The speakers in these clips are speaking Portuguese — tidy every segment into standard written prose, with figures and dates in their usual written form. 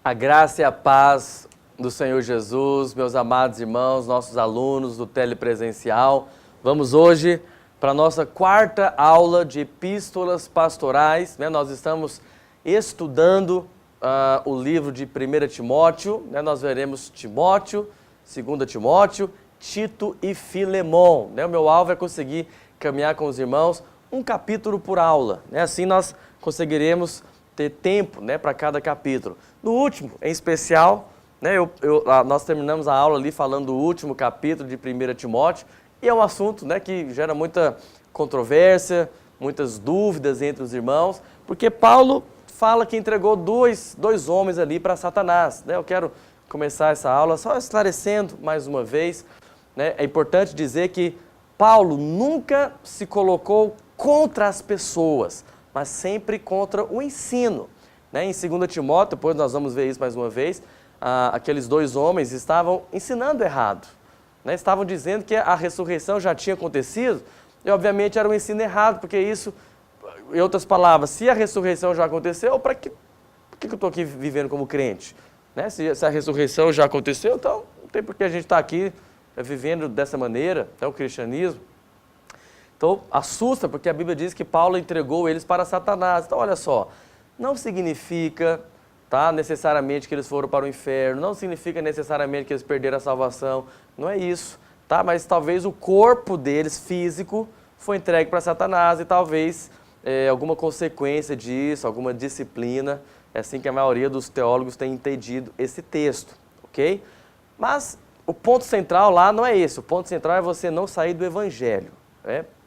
A graça e a paz do Senhor Jesus, meus amados irmãos, nossos alunos do telepresencial. Vamos hoje para a nossa quarta aula de epístolas pastorais, Nós estamos estudando o livro de 1 Timóteo, Nós veremos Timóteo, 2 Timóteo, Tito e Filemon, O meu alvo é conseguir caminhar com os irmãos um capítulo por aula, Assim nós conseguiremos ter tempo, para cada capítulo. No último, em especial, nós terminamos a aula ali falando do último capítulo de 1 Timóteo, e é um assunto, que gera muita controvérsia, muitas dúvidas entre os irmãos, porque Paulo fala que entregou dois homens ali para Satanás, Eu quero começar essa aula só esclarecendo mais uma vez, É importante dizer que Paulo nunca se colocou contra as pessoas, mas sempre contra o ensino. Em 2 Timóteo, depois nós vamos ver isso mais uma vez, aqueles dois homens estavam ensinando errado. Estavam dizendo que a ressurreição já tinha acontecido, e obviamente era um ensino errado, porque isso, em outras palavras, se a ressurreição já aconteceu, por que eu estou aqui vivendo como crente? Se a ressurreição já aconteceu, então não tem por que a gente estar aqui vivendo dessa maneira, o cristianismo. Então, assusta, porque a Bíblia diz que Paulo entregou eles para Satanás. Então, olha só, não significa necessariamente que eles foram para o inferno, não significa necessariamente que eles perderam a salvação, não é isso, Mas talvez o corpo deles, físico, foi entregue para Satanás e talvez alguma consequência disso, alguma disciplina, é assim que a maioria dos teólogos tem entendido esse texto, ok? Mas o ponto central lá não é esse, o ponto central é você não sair do Evangelho,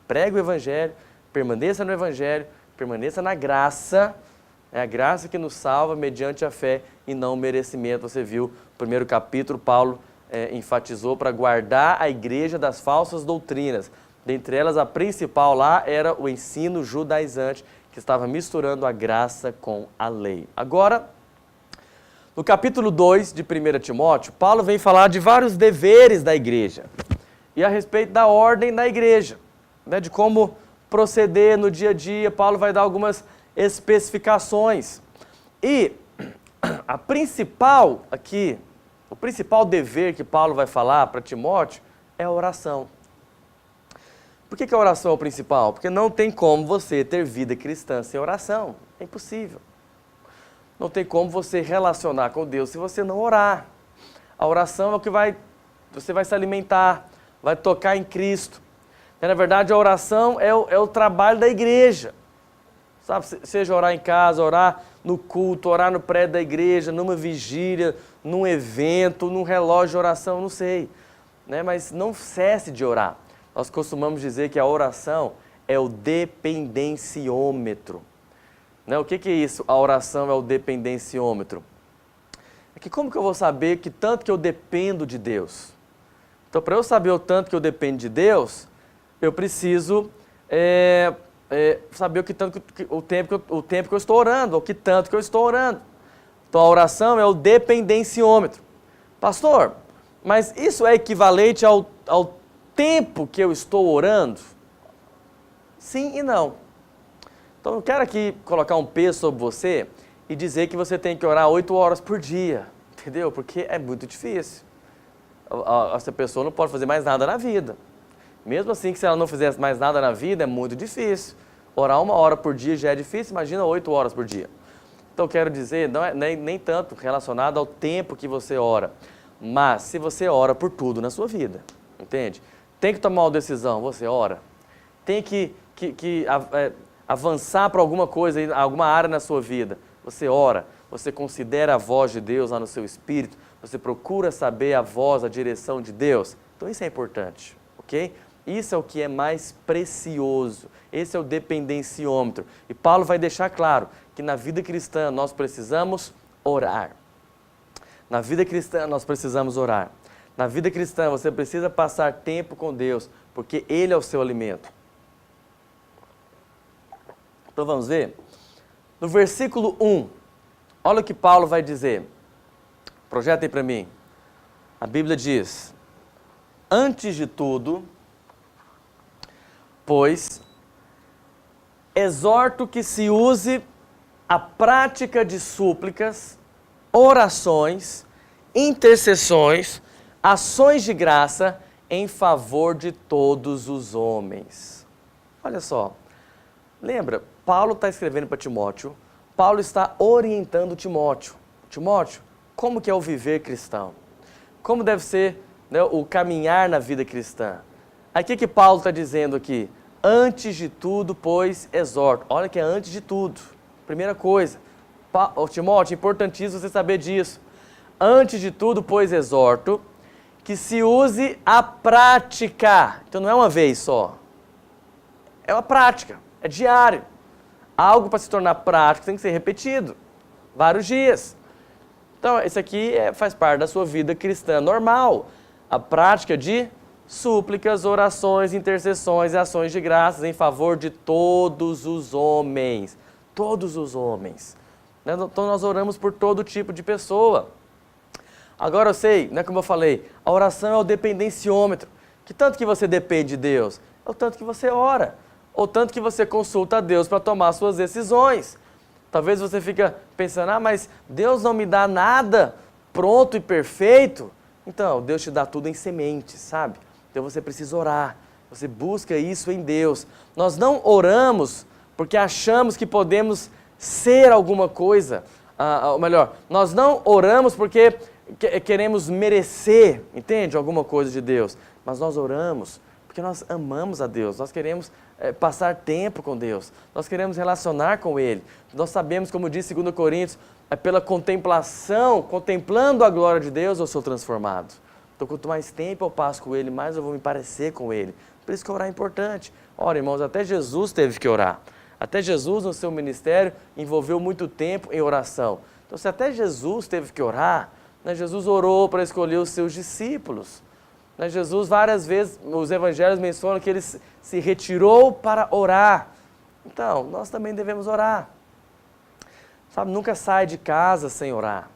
Pregue o Evangelho, permaneça no Evangelho, permaneça na graça, é a graça que nos salva mediante a fé e não o merecimento. Você viu, no primeiro capítulo, Paulo enfatizou para guardar a igreja das falsas doutrinas. Dentre elas, a principal lá era o ensino judaizante, que estava misturando a graça com a lei. Agora, no capítulo 2 de 1 Timóteo, Paulo vem falar de vários deveres da igreja e a respeito da ordem da igreja. De como proceder no dia a dia, Paulo vai dar algumas especificações. E o principal dever que Paulo vai falar para Timóteo é a oração. Por que a oração é o principal? Porque não tem como você ter vida cristã sem oração. É impossível. Não tem como você relacionar com Deus se você não orar. A oração é o que você vai se alimentar, vai tocar em Cristo. Na verdade, a oração é o trabalho da igreja, Seja orar em casa, orar no culto, orar no prédio da igreja, numa vigília, num evento, num relógio de oração, não sei, Mas não cesse de orar. Nós costumamos dizer que a oração é o dependenciômetro. O que é isso? A oração é o dependenciômetro. É que como que eu vou saber que tanto que eu dependo de Deus? Então, para eu saber o tanto que eu dependo de Deus, eu preciso saber o tempo que eu estou orando, ou que tanto que eu estou orando. Então, a oração é o dependenciômetro. Pastor, mas isso é equivalente ao tempo que eu estou orando? Sim e não. Então, eu quero aqui colocar um peso sobre você e dizer que você tem que orar 8 horas por dia, entendeu? Porque é muito difícil. Essa pessoa não pode fazer mais nada na vida. Mesmo assim, que se ela não fizesse mais nada na vida, é muito difícil. Orar 1 hora por dia já é difícil, imagina 8 horas por dia. Então, quero dizer, não é nem tanto relacionado ao tempo que você ora, mas se você ora por tudo na sua vida, entende? Tem que tomar uma decisão, você ora. Tem que avançar para alguma coisa, alguma área na sua vida, você ora. Você considera a voz de Deus lá no seu espírito, você procura saber a voz, a direção de Deus. Então, isso é importante, ok? Isso é o que é mais precioso, esse é o dependenciômetro. E Paulo vai deixar claro que na vida cristã nós precisamos orar. Na vida cristã nós precisamos orar. Na vida cristã você precisa passar tempo com Deus, porque Ele é o seu alimento. Então vamos ver? No versículo 1, olha o que Paulo vai dizer. Projeta aí para mim. A Bíblia diz: antes de tudo, pois, exorto que se use a prática de súplicas, orações, intercessões, ações de graça em favor de todos os homens. Olha só, lembra, Paulo está escrevendo para Timóteo, Paulo está orientando Timóteo. Timóteo, como que é o viver cristão? Como deve ser, né, o caminhar na vida cristã? Aí o que Paulo está dizendo aqui? Antes de tudo, pois, exorto. Olha que é antes de tudo. Primeira coisa. Timóteo, importantíssimo você saber disso. Antes de tudo, pois, exorto, que se use a prática. Então não é uma vez só. É uma prática, é diário. Algo para se tornar prático tem que ser repetido. Vários dias. Então, isso aqui faz parte da sua vida cristã normal. A prática de súplicas, orações, intercessões e ações de graças em favor de todos os homens. Todos os homens. Então nós oramos por todo tipo de pessoa. Agora eu sei, né, como eu falei, a oração é o dependenciômetro. Que tanto que você depende de Deus, é o tanto que você ora. Ou tanto que você consulta a Deus para tomar suas decisões. Talvez você fica pensando, mas Deus não me dá nada pronto e perfeito. Então, Deus te dá tudo em sementes, sabe? Então você precisa orar, você busca isso em Deus. Nós não oramos porque achamos que podemos ser alguma coisa, ou melhor, nós não oramos porque queremos merecer, entende? Alguma coisa de Deus, mas nós oramos porque nós amamos a Deus, nós queremos passar tempo com Deus, nós queremos relacionar com Ele. Nós sabemos, como diz 2 Coríntios, pela contemplação, contemplando a glória de Deus, eu sou transformado. Então, quanto mais tempo eu passo com Ele, mais eu vou me parecer com Ele. Por isso que orar é importante. Ora, irmãos, até Jesus teve que orar. Até Jesus, no seu ministério, envolveu muito tempo em oração. Então, se até Jesus teve que orar, né, Jesus orou para escolher os seus discípulos. Né, Jesus, várias vezes, os evangelhos mencionam que ele se retirou para orar. Então, nós também devemos orar. Sabe, nunca sai de casa sem orar.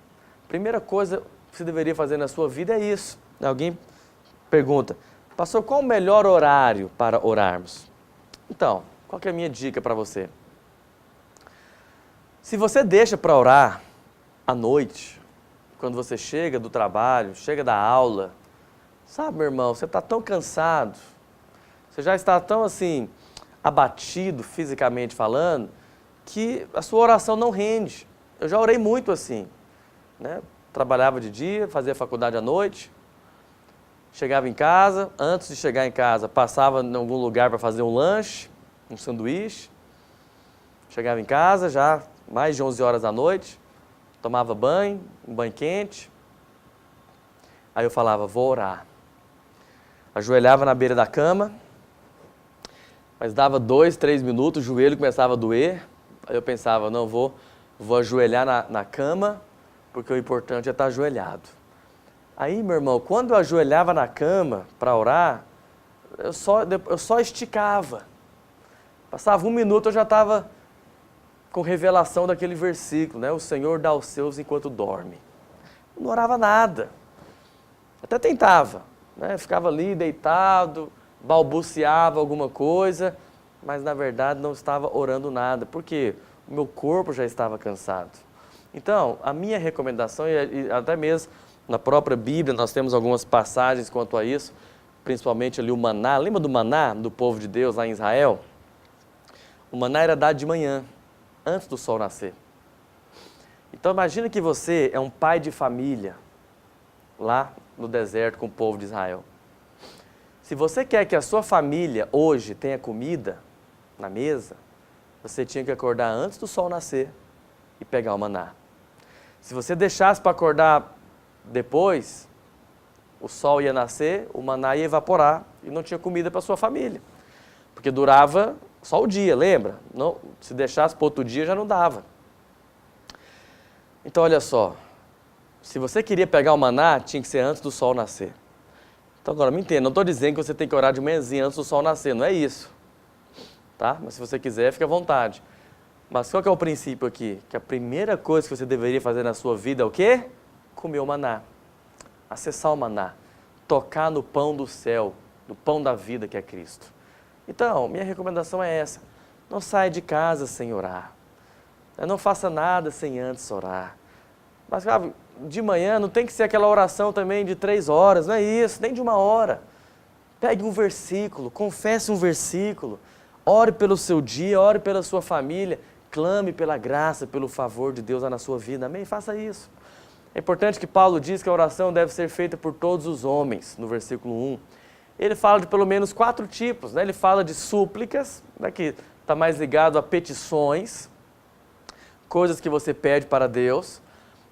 Primeira coisa que você deveria fazer na sua vida é isso. Alguém pergunta, pastor, qual o melhor horário para orarmos? Então, qual que é a minha dica para você? Se você deixa para orar à noite, quando você chega do trabalho, chega da aula, sabe, meu irmão, você está tão cansado, você já está tão assim, abatido fisicamente falando, que a sua oração não rende. Eu já orei muito assim, né? Trabalhava de dia, fazia faculdade à noite, chegava em casa, antes de chegar em casa, passava em algum lugar para fazer um lanche, um sanduíche, chegava em casa já mais de 11 horas da noite, tomava banho, um banho quente, aí eu falava, vou orar. Ajoelhava na beira da cama, mas dava 2, 3 minutos, o joelho começava a doer, aí eu pensava, não, vou ajoelhar na cama, porque o importante é estar ajoelhado. Aí, meu irmão, quando eu ajoelhava na cama para orar, eu só esticava. Passava 1 minuto, eu já estava com revelação daquele versículo, né? O Senhor dá aos seus enquanto dorme. Eu não orava nada. Até tentava, né? Ficava ali deitado, balbuciava alguma coisa, mas na verdade não estava orando nada, porque o meu corpo já estava cansado. Então, a minha recomendação, e até mesmo na própria Bíblia, nós temos algumas passagens quanto a isso, principalmente ali o maná. Lembra do maná do povo de Deus lá em Israel? O maná era dado de manhã, antes do sol nascer. Então imagina que você é um pai de família, lá no deserto com o povo de Israel. Se você quer que a sua família hoje tenha comida na mesa, você tinha que acordar antes do sol nascer e pegar o maná. Se você deixasse para acordar depois, o sol ia nascer, o maná ia evaporar e não tinha comida para sua família. Porque durava só o dia, lembra? Não, se deixasse para outro dia já não dava. Então olha só, se você queria pegar o maná, tinha que ser antes do sol nascer. Então agora me entenda, não estou dizendo que você tem que orar de manhãzinha antes do sol nascer, não é isso. Tá? Mas se você quiser, fica à vontade. Mas qual que é o princípio aqui? Que a primeira coisa que você deveria fazer na sua vida é o quê? Comer o maná. Acessar o maná. Tocar no pão do céu, no pão da vida que é Cristo. Então, minha recomendação é essa. Não saia de casa sem orar. Não faça nada sem antes orar. Mas de manhã não tem que ser aquela oração também de 3 horas, não é isso, nem de 1 hora. Pegue um versículo, confesse um versículo, ore pelo seu dia, ore pela sua família, clame pela graça, pelo favor de Deus na sua vida, amém? Faça isso. É importante que Paulo diz que a oração deve ser feita por todos os homens, no versículo 1. Ele fala de pelo menos 4 tipos, né? Ele fala de súplicas, né, que está mais ligado a petições, coisas que você pede para Deus.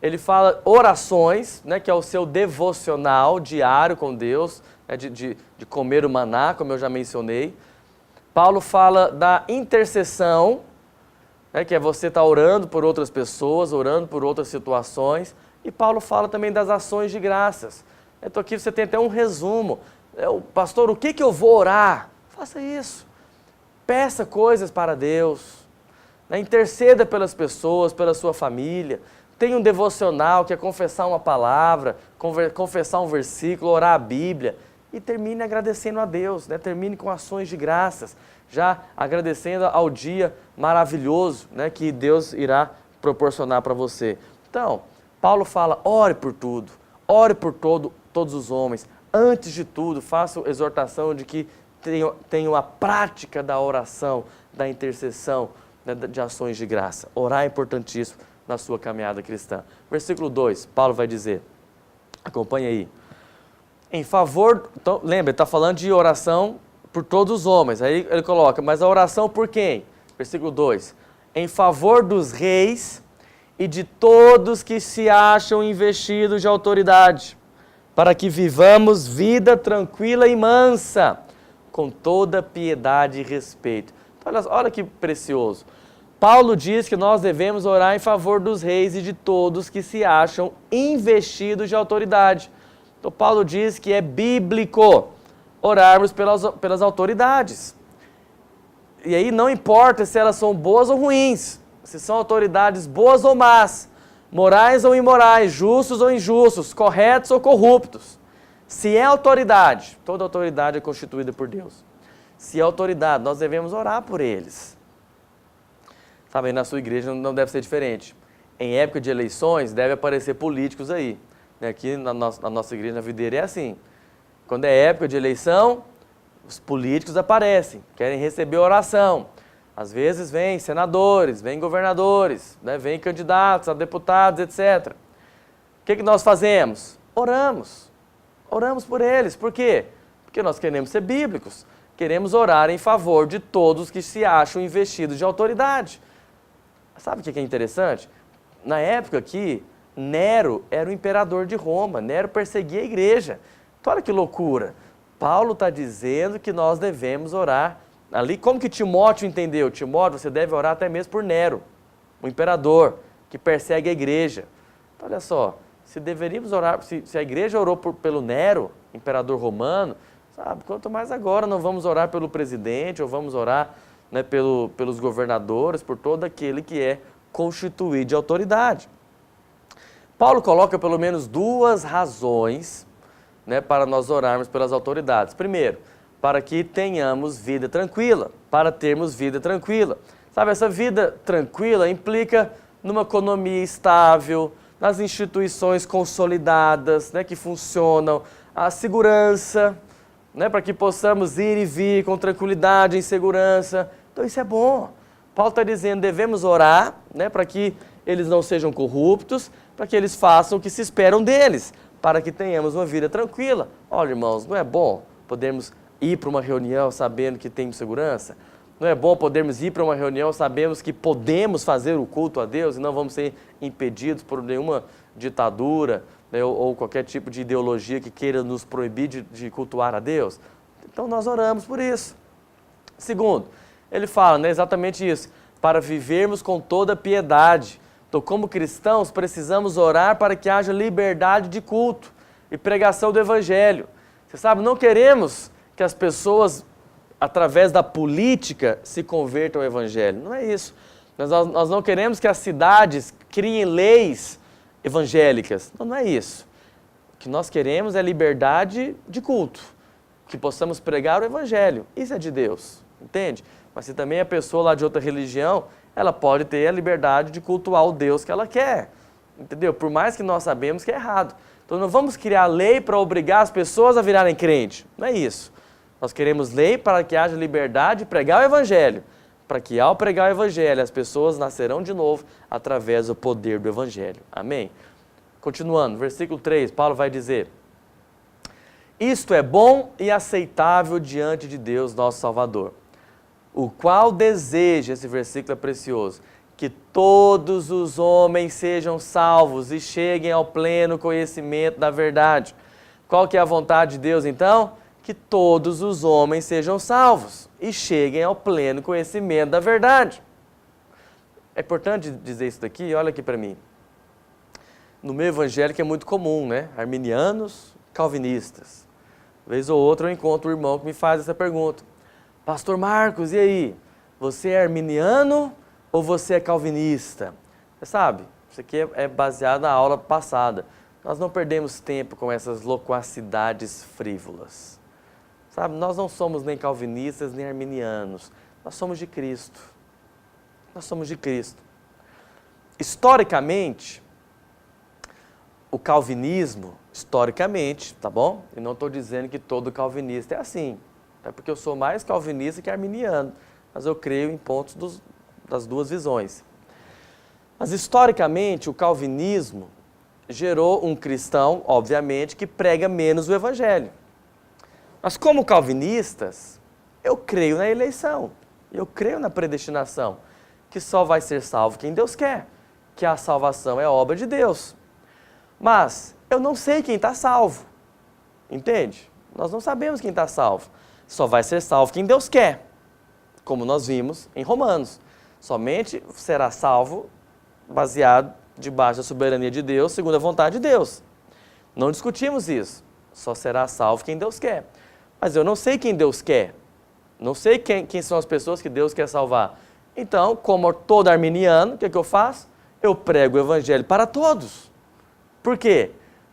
Ele fala orações, né, que é o seu devocional diário com Deus, né, de comer o maná, como eu já mencionei. Paulo fala da intercessão, né, que é você estar orando por outras pessoas, orando por outras situações. E Paulo fala também das ações de graças. Então aqui você tem até um resumo. Pastor, o que eu vou orar? Faça isso. Peça coisas para Deus. Né? Interceda pelas pessoas, pela sua família. Tenha um devocional, que é confessar uma palavra, confessar um versículo, orar a Bíblia. E termine agradecendo a Deus, né? Termine com ações de graças, já agradecendo ao dia maravilhoso, né, que Deus irá proporcionar para você. Então, Paulo fala, ore por tudo, ore por todos os homens. Antes de tudo, faça a exortação de que tenham a prática da oração, da intercessão, né, de ações de graça. Orar é importantíssimo na sua caminhada cristã. Versículo 2, Paulo vai dizer, acompanha aí. Em favor, então, lembra, ele está falando de oração por todos os homens. Aí ele coloca, mas a oração por quem? Versículo 2, em favor dos reis e de todos que se acham investidos de autoridade, para que vivamos vida tranquila e mansa, com toda piedade e respeito. Então, olha que precioso. Paulo diz que nós devemos orar em favor dos reis e de todos que se acham investidos de autoridade. Então, Paulo diz que é bíblico orarmos pelas autoridades. E aí não importa se elas são boas ou ruins, se são autoridades boas ou más, morais ou imorais, justos ou injustos, corretos ou corruptos. Se é autoridade, toda autoridade é constituída por Deus. Se é autoridade, nós devemos orar por eles. Sabe, na sua igreja não deve ser diferente. Em época de eleições, deve aparecer políticos aí. Aqui na nossa igreja, na Videira, é assim. Quando é época de eleição, os políticos aparecem, querem receber oração. Às vezes vêm senadores, vêm governadores, né, vêm candidatos a deputados, etc. O que nós fazemos? Oramos. Oramos por eles. Por quê? Porque nós queremos ser bíblicos. Queremos orar em favor de todos que se acham investidos de autoridade. Sabe o que é interessante? Na época aqui, Nero era o imperador de Roma. Nero perseguia a igreja. Então, olha que loucura. Paulo está dizendo que nós devemos orar ali. Como que Timóteo entendeu? Timóteo, você deve orar até mesmo por Nero, o imperador, que persegue a igreja. Então, olha só, se deveríamos orar, se a igreja orou pelo Nero, imperador romano, sabe, quanto mais agora não vamos orar pelo presidente, ou vamos orar, né, pelos governadores, por todo aquele que é constituído de autoridade. Paulo coloca pelo menos 2 razões, né, para nós orarmos pelas autoridades. Primeiro, para que tenhamos vida tranquila, para termos vida tranquila. Sabe, essa vida tranquila implica numa economia estável, nas instituições consolidadas, né, que funcionam, a segurança, né, para que possamos ir e vir com tranquilidade, em segurança. Então isso é bom. Paulo está dizendo, devemos orar, né, para que eles não sejam corruptos, para que eles façam o que se esperam deles, para que tenhamos uma vida tranquila. Olha, irmãos, não é bom podermos ir para uma reunião sabendo que tem segurança? Não é bom podermos ir para uma reunião sabendo que podemos fazer o culto a Deus e não vamos ser impedidos por nenhuma ditadura, né, ou qualquer tipo de ideologia que queira nos proibir de cultuar a Deus? Então nós oramos por isso. Segundo, ele fala, né, exatamente isso, para vivermos com toda piedade. Então, como cristãos, precisamos orar para que haja liberdade de culto e pregação do Evangelho. Você sabe, não queremos que as pessoas, através da política, se convertam ao Evangelho. Não é isso. Nós não queremos que as cidades criem leis evangélicas. Não é isso. O que nós queremos é liberdade de culto, que possamos pregar o Evangelho. Isso é de Deus, entende? Mas se também a pessoa lá de outra religião, ela pode ter a liberdade de cultuar o Deus que ela quer. entendeu? Por mais que nós sabemos que é errado. Então não vamos criar lei para obrigar as pessoas a virarem crente. Não é isso. Nós queremos lei para que haja liberdade de pregar o Evangelho. Para que ao pregar o Evangelho as pessoas nascerão de novo através do poder do Evangelho. Amém? Continuando, versículo 3, Paulo vai dizer: isto é bom e aceitável diante de Deus nosso Salvador, o qual deseja, esse versículo é precioso, que todos os homens sejam salvos e cheguem ao pleno conhecimento da verdade. Qual que é a vontade de Deus então? Que todos os homens sejam salvos e cheguem ao pleno conhecimento da verdade. É importante dizer isso daqui, olha aqui para mim. No meio evangélico é muito comum, né? Arminianos, calvinistas. Vez ou outra eu encontro um irmão que me faz essa pergunta. Pastor Marcos, e aí? Você é arminiano ou você é calvinista? Você sabe, isso aqui é baseado na aula passada. Nós não perdemos tempo com essas loquacidades frívolas. Sabe, nós não somos nem calvinistas nem arminianos. Nós somos de Cristo. Nós somos de Cristo. Historicamente, o calvinismo, historicamente, tá bom? E não estou dizendo que todo calvinista é assim. É porque eu sou mais calvinista que arminiano. Mas eu creio em pontos das duas visões. Mas historicamente, o calvinismo gerou um cristão, obviamente, que prega menos o Evangelho. Mas como calvinistas, eu creio na eleição, eu creio na predestinação, que só vai ser salvo quem Deus quer, que a salvação é obra de Deus. Mas eu não sei quem está salvo, entende? Nós não sabemos quem está salvo, só vai ser salvo quem Deus quer, como nós vimos em Romanos. Somente será salvo baseado debaixo da soberania de Deus, segundo a vontade de Deus. Não discutimos isso, só será salvo quem Deus quer. Mas eu não sei quem Deus quer, não sei quem são as pessoas que Deus quer salvar. Então, como todo arminiano, o que eu faço? Eu prego o Evangelho para todos. Por quê?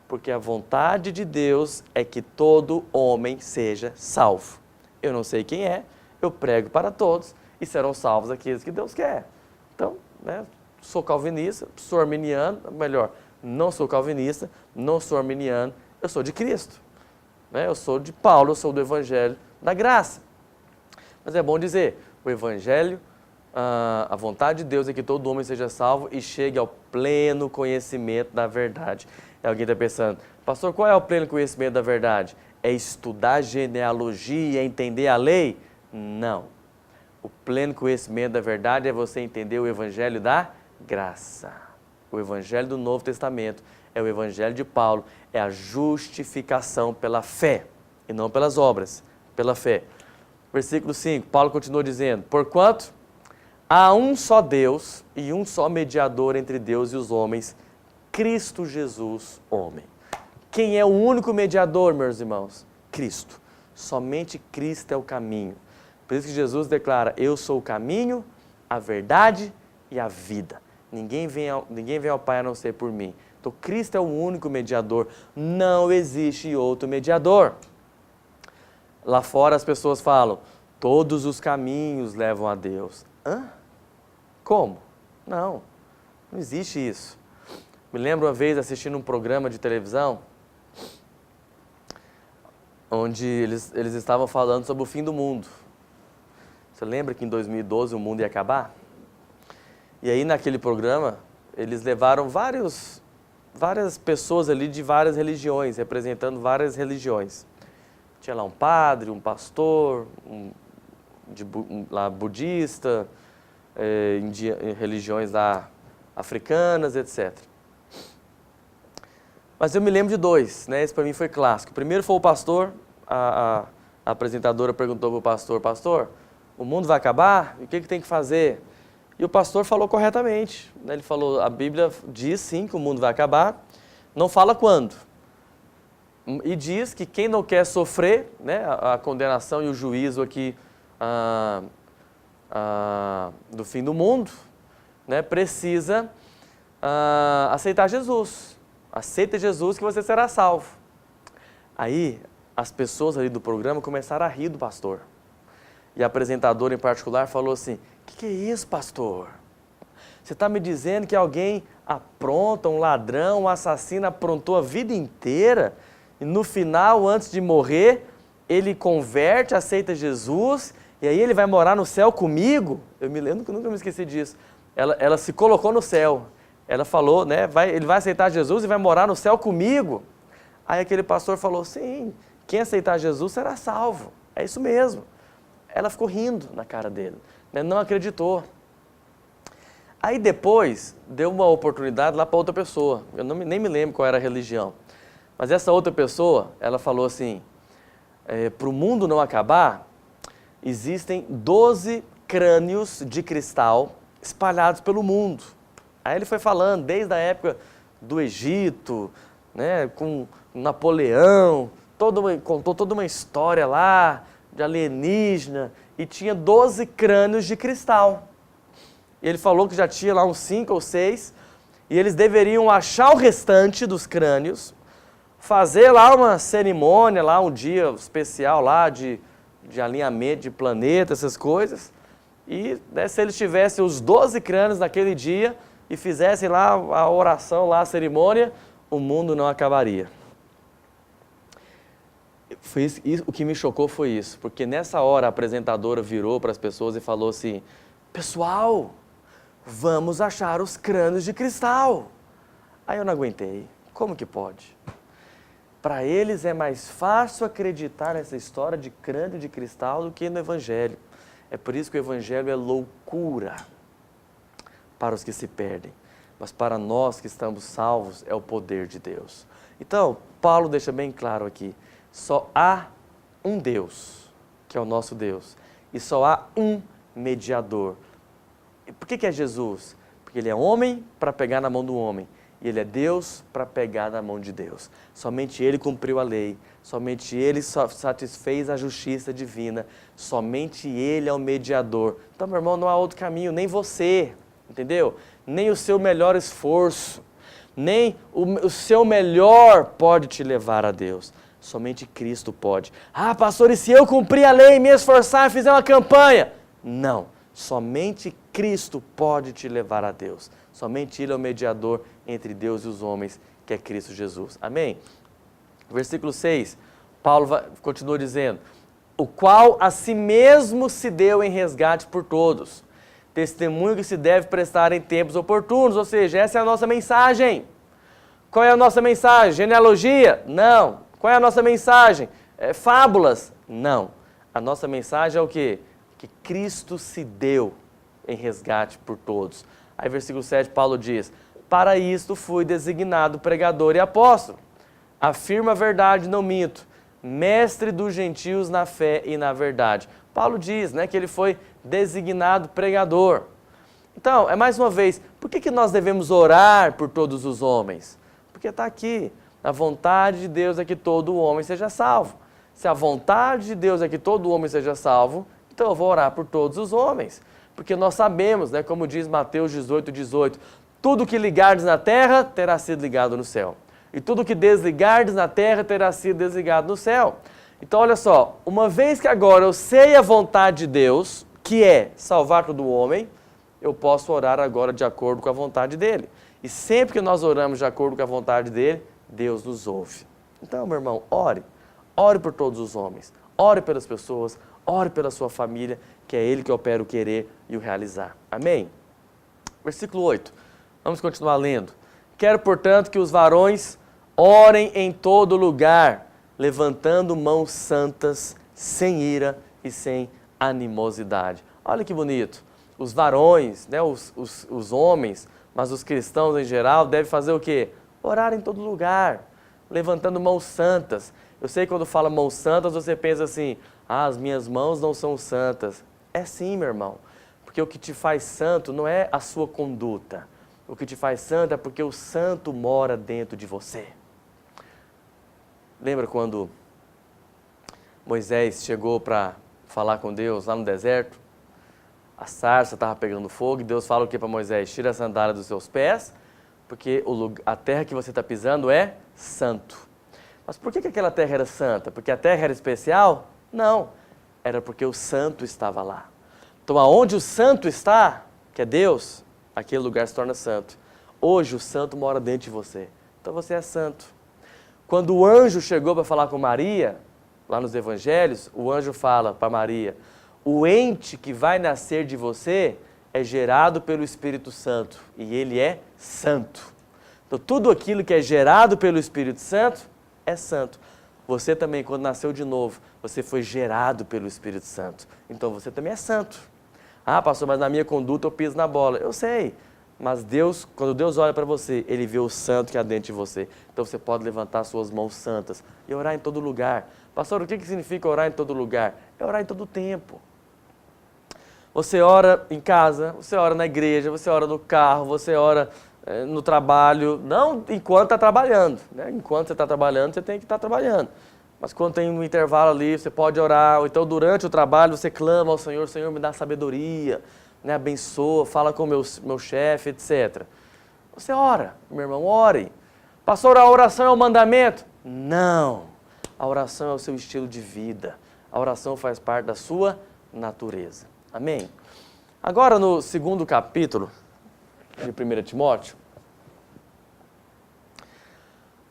Porque a vontade de Deus é que todo homem seja salvo. Eu não sei quem é, eu prego para todos e serão salvos aqueles que Deus quer. Então, né, sou calvinista, sou arminiano, melhor, não sou calvinista, não sou arminiano, eu sou de Cristo. Eu sou de Paulo, eu sou do Evangelho da graça. Mas é bom dizer, o Evangelho, a vontade de Deus é que todo homem seja salvo e chegue ao pleno conhecimento da verdade. E alguém está pensando, pastor, qual é o pleno conhecimento da verdade? É estudar genealogia, entender a lei? Não. O pleno conhecimento da verdade é você entender o Evangelho da graça. O Evangelho do Novo Testamento é o Evangelho de Paulo, é a justificação pela fé, e não pelas obras, pela fé. Versículo 5, Paulo continua dizendo, porquanto há um só Deus e um só mediador entre Deus e os homens, Cristo Jesus, homem. Quem é o único mediador, meus irmãos? Cristo. Somente Cristo é o caminho. Por isso que Jesus declara, eu sou o caminho, a verdade e a vida. Ninguém vem ao Pai a não ser por mim. Então, Cristo é o único mediador. Não existe outro mediador. Lá fora as pessoas falam, todos os caminhos levam a Deus. Hã? Como? Não existe isso. Me lembro uma vez assistindo um programa de televisão, onde eles estavam falando sobre o fim do mundo. Você lembra que em 2012 o mundo ia acabar? E aí naquele programa, eles levaram várias pessoas ali de várias religiões, representando várias religiões. Tinha lá um padre, um pastor, lá budista, religiões lá africanas, etc. Mas eu me lembro de dois, né? Esse para mim foi clássico. O primeiro foi o pastor, a apresentadora perguntou para o pastor, pastor, o mundo vai acabar? E o que tem que fazer? E o pastor falou corretamente, né? Ele falou, a Bíblia diz sim que o mundo vai acabar, não fala quando. E diz que quem não quer sofrer, né, a condenação e o juízo aqui do fim do mundo, né, precisa aceitar Jesus. Aceita Jesus que você será salvo. Aí as pessoas ali do programa começaram a rir do pastor. E a apresentadora em particular falou assim, o que é isso, pastor? Você está me dizendo que alguém apronta, um ladrão, um assassino, aprontou a vida inteira e no final, antes de morrer, ele converte, aceita Jesus e aí ele vai morar no céu comigo? Eu me lembro que eu nunca me esqueci disso. Ela se colocou no céu. Ela falou, né, ele vai aceitar Jesus e vai morar no céu comigo. Aí aquele pastor falou, sim, quem aceitar Jesus será salvo. É isso mesmo. Ela ficou rindo na cara dele, né, não acreditou. Aí depois, deu uma oportunidade lá para outra pessoa. Eu nem me lembro qual era a religião. Mas essa outra pessoa, ela falou assim, para o mundo não acabar, existem 12 crânios de cristal espalhados pelo mundo. Aí ele foi falando, desde a época do Egito, né, com Napoleão, contou toda uma história lá de alienígena, e tinha 12 crânios de cristal. E ele falou que já tinha lá uns 5 ou 6, e eles deveriam achar o restante dos crânios, fazer lá uma cerimônia, lá um dia especial lá de alinhamento de planeta, essas coisas, e né, se eles tivessem os 12 crânios naquele dia e fizessem lá a oração, lá a cerimônia, o mundo não acabaria. O que me chocou foi isso, porque nessa hora a apresentadora virou para as pessoas e falou assim, pessoal, vamos achar os crânios de cristal. Aí eu não aguentei. Como que pode? Para eles é mais fácil acreditar nessa história de crânio de cristal do que no Evangelho. É por isso que o Evangelho é loucura para os que se perdem. Mas para nós que estamos salvos é o poder de Deus. Então, Paulo deixa bem claro aqui, só há um Deus, que é o nosso Deus. E só há um mediador. Por que é Jesus? Porque ele é homem para pegar na mão do homem. E ele é Deus para pegar na mão de Deus. Somente ele cumpriu a lei. Somente ele satisfez a justiça divina. Somente ele é o mediador. Então, meu irmão, não há outro caminho, nem você, entendeu? Nem o seu melhor esforço, nem o seu melhor pode te levar a Deus. Somente Cristo pode. Ah, pastor, e se eu cumprir a lei, me esforçar e fizer uma campanha? Não. Somente Cristo pode te levar a Deus. Somente Ele é o mediador entre Deus e os homens, que é Cristo Jesus. Amém? Versículo 6, Paulo continua dizendo, o qual a si mesmo se deu em resgate por todos. Testemunho que se deve prestar em tempos oportunos, ou seja, essa é a nossa mensagem. Qual é a nossa mensagem? Genealogia? Não. Qual é a nossa mensagem? Fábulas? Não. A nossa mensagem é o quê? Que Cristo se deu em resgate por todos. Aí versículo 7, Paulo diz, para isto fui designado pregador e apóstolo. Afirma a verdade, não minto. Mestre dos gentios na fé e na verdade. Paulo diz, né, que ele foi designado pregador. Então, mais uma vez, por que nós devemos orar por todos os homens? Porque está aqui, a vontade de Deus é que todo homem seja salvo. Se a vontade de Deus é que todo homem seja salvo, então eu vou orar por todos os homens. Porque nós sabemos, né, como diz Mateus 18:18, tudo que ligardes na terra terá sido ligado no céu. E tudo que desligardes na terra terá sido desligado no céu. Então, olha só, uma vez que agora eu sei a vontade de Deus, que é salvar todo homem, eu posso orar agora de acordo com a vontade dele. E sempre que nós oramos de acordo com a vontade dele, Deus nos ouve. Então, meu irmão, ore. Ore por todos os homens. Ore pelas pessoas. Ore pela sua família, que é Ele que opera o querer e o realizar. Amém? Versículo 8. Vamos continuar lendo. Quero, portanto, que os varões orem em todo lugar, levantando mãos santas, sem ira e sem animosidade. Olha que bonito. Os varões, né, os homens, mas os cristãos em geral, devem fazer o quê? Orar em todo lugar, levantando mãos santas. Eu sei que quando fala mãos santas, você pensa assim, as minhas mãos não são santas. É sim, meu irmão, porque o que te faz santo não é a sua conduta. O que te faz santo é porque o santo mora dentro de você. Lembra quando Moisés chegou para falar com Deus lá no deserto? A sarça estava pegando fogo e Deus fala o que para Moisés? Tira a sandália dos seus pés, porque a terra que você está pisando é santo. Mas por que aquela terra era santa? Porque a terra era especial? Não, era porque o santo estava lá. Então aonde o santo está, que é Deus, aquele lugar se torna santo. hoje o santo mora dentro de você. Então você é santo. Quando o anjo chegou para falar com Maria, lá nos evangelhos, o anjo fala para Maria, o ente que vai nascer de você é gerado pelo Espírito Santo e ele é santo. Então tudo aquilo que é gerado pelo Espírito Santo é santo. Você também, quando nasceu de novo, você foi gerado pelo Espírito Santo. Então você também é santo. Ah, pastor, mas na minha conduta eu piso na bola. Eu sei, mas Deus, quando Deus olha para você, Ele vê o santo que há dentro de você. Então você pode levantar suas mãos santas e orar em todo lugar. Pastor, o que significa orar em todo lugar? É orar em todo tempo. Você ora em casa, você ora na igreja, você ora no carro, você ora no trabalho, não enquanto está trabalhando, né? Enquanto você está trabalhando, você tem que estar trabalhando. Mas quando tem um intervalo ali, você pode orar, ou então durante o trabalho você clama ao Senhor, Senhor me dá sabedoria, né? Abençoa, fala com o meu chefe, etc. Você ora, meu irmão, ore. Pastor, a oração é um mandamento? Não, a oração é o seu estilo de vida, a oração faz parte da sua natureza. Amém? Agora no segundo capítulo de 1 Timóteo,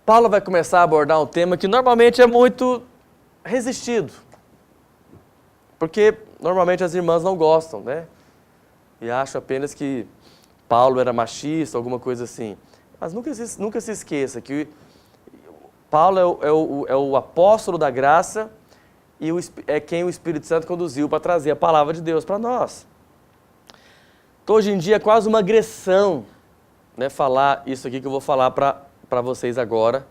Paulo vai começar a abordar um tema que normalmente é muito resistido, porque normalmente as irmãs não gostam, né? E acham apenas que Paulo era machista, alguma coisa assim. Mas nunca se esqueça que Paulo é o apóstolo da graça e é quem o Espírito Santo conduziu para trazer a palavra de Deus para nós. Então, hoje em dia é quase uma agressão, né, falar isso aqui que eu vou falar para vocês agora,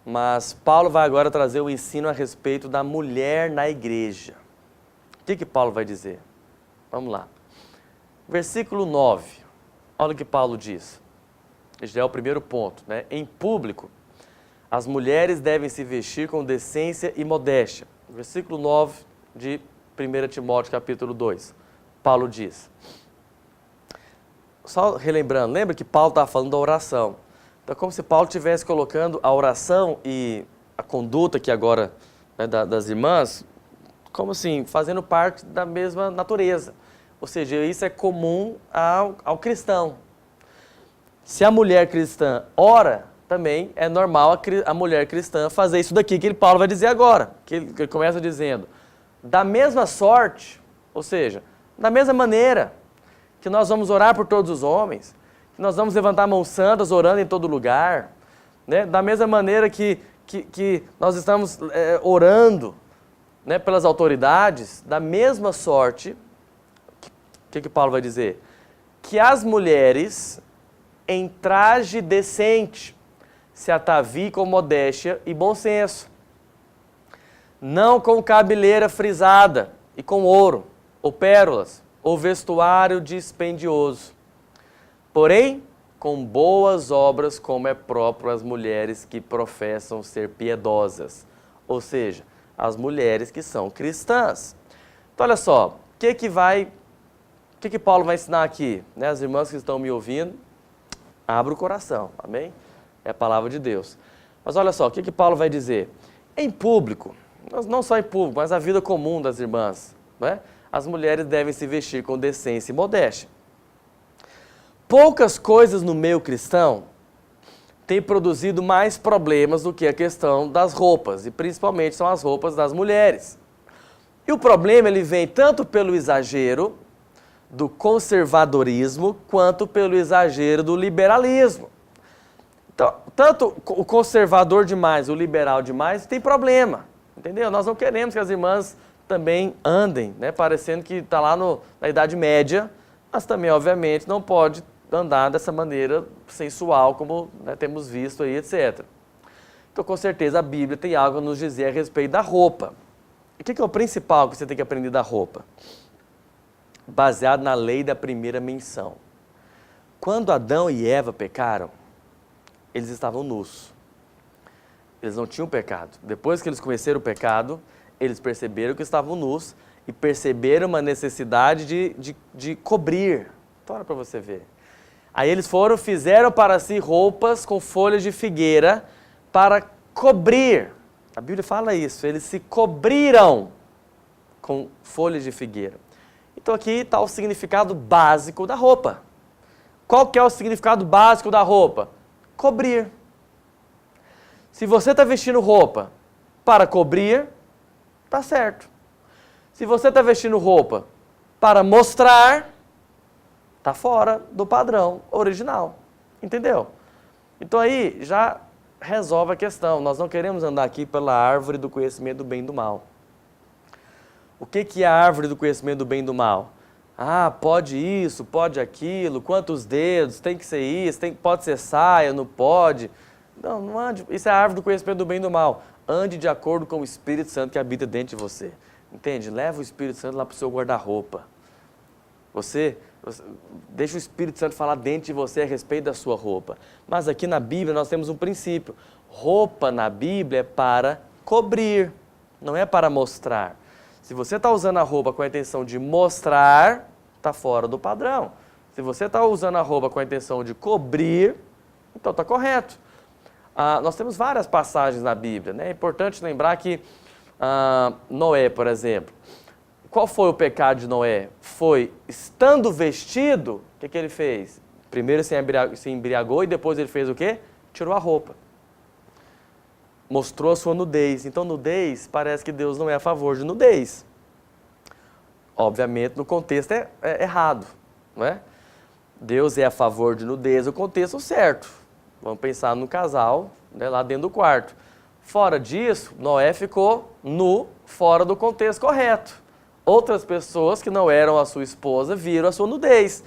mas Paulo vai agora trazer o ensino a respeito da mulher na igreja. O que Paulo vai dizer? Vamos lá. Versículo 9, olha o que Paulo diz. Este é o primeiro ponto, né? Em público, as mulheres devem se vestir com decência e modéstia. Versículo 9 de 1 Timóteo, capítulo 2. Paulo diz, só relembrando, lembra que Paulo estava falando da oração. Então, como se Paulo estivesse colocando a oração e a conduta aqui agora, né, das irmãs, como assim, fazendo parte da mesma natureza. Ou seja, isso é comum ao cristão. Se a mulher cristã ora, também é normal a mulher cristã fazer isso daqui que Paulo vai dizer agora. Que ele começa dizendo, da mesma sorte, ou seja, da mesma maneira que nós vamos orar por todos os homens, que nós vamos levantar mãos santas orando em todo lugar, né? Da mesma maneira que nós estamos orando, né, pelas autoridades, da mesma sorte, o que Paulo vai dizer? Que as mulheres em traje decente se ataviem com modéstia e bom senso, não com cabeleira frisada e com ouro, ou pérolas, ou vestuário dispendioso, porém com boas obras, como é próprio às mulheres que professam ser piedosas, ou seja, as mulheres que são cristãs. Então olha só, o que Paulo vai ensinar aqui? Né? As irmãs que estão me ouvindo, abra o coração, amém? É a palavra de Deus. Mas olha só, o que Paulo vai dizer? Em público, não só em público, mas na vida comum das irmãs, né? As mulheres devem se vestir com decência e modéstia. Poucas coisas no meio cristão têm produzido mais problemas do que a questão das roupas, e principalmente são as roupas das mulheres. E o problema ele vem tanto pelo exagero do conservadorismo, quanto pelo exagero do liberalismo. Então, tanto o conservador demais, o liberal demais, tem problema, entendeu? Nós não queremos que as irmãs também andem, né, parecendo que está lá na Idade Média, mas também, obviamente, não pode andar dessa maneira sensual, como, né, temos visto aí, etc. Então, com certeza, a Bíblia tem algo a nos dizer a respeito da roupa. E o que é o principal que você tem que aprender da roupa? Baseado na lei da primeira menção. Quando Adão e Eva pecaram, eles estavam nus. Eles não tinham pecado. Depois que eles conheceram o pecado, eles perceberam que estavam nus e perceberam uma necessidade de cobrir. Então, olha para você ver. Aí eles fizeram para si roupas com folhas de figueira para cobrir. A Bíblia fala isso, eles se cobriram com folhas de figueira. Então aqui está o significado básico da roupa. Qual que é o significado básico da roupa? Cobrir. Se você está vestindo roupa para cobrir, tá certo. Se você está vestindo roupa para mostrar, tá fora do padrão original. Entendeu? Então aí já resolve a questão. Nós não queremos andar aqui pela árvore do conhecimento do bem e do mal. O que é a árvore do conhecimento do bem e do mal? Ah, pode isso, pode aquilo, quantos dedos, tem que ser isso, pode ser saia, não pode. Não, não ande. Isso é a árvore do conhecimento do bem e do mal. Ande de acordo com o Espírito Santo que habita dentro de você. Entende? Leva o Espírito Santo lá para o seu guarda-roupa. Você deixa o Espírito Santo falar dentro de você a respeito da sua roupa. Mas aqui na Bíblia nós temos um princípio. Roupa na Bíblia é para cobrir, não é para mostrar. Se você está usando a roupa com a intenção de mostrar, está fora do padrão. Se você está usando a roupa com a intenção de cobrir, então está correto. Nós temos várias passagens na Bíblia, né? É importante lembrar que Noé, por exemplo, qual foi o pecado de Noé? Foi, estando vestido, o que ele fez? Primeiro se embriagou e depois ele fez o quê? Tirou a roupa. Mostrou a sua nudez. Então, nudez, parece que Deus não é a favor de nudez. Obviamente, no contexto é errado, não é? Deus é a favor de nudez, o contexto certo. Vamos pensar no casal, né, lá dentro do quarto. Fora disso, Noé ficou nu, fora do contexto correto. Outras pessoas que não eram a sua esposa viram a sua nudez.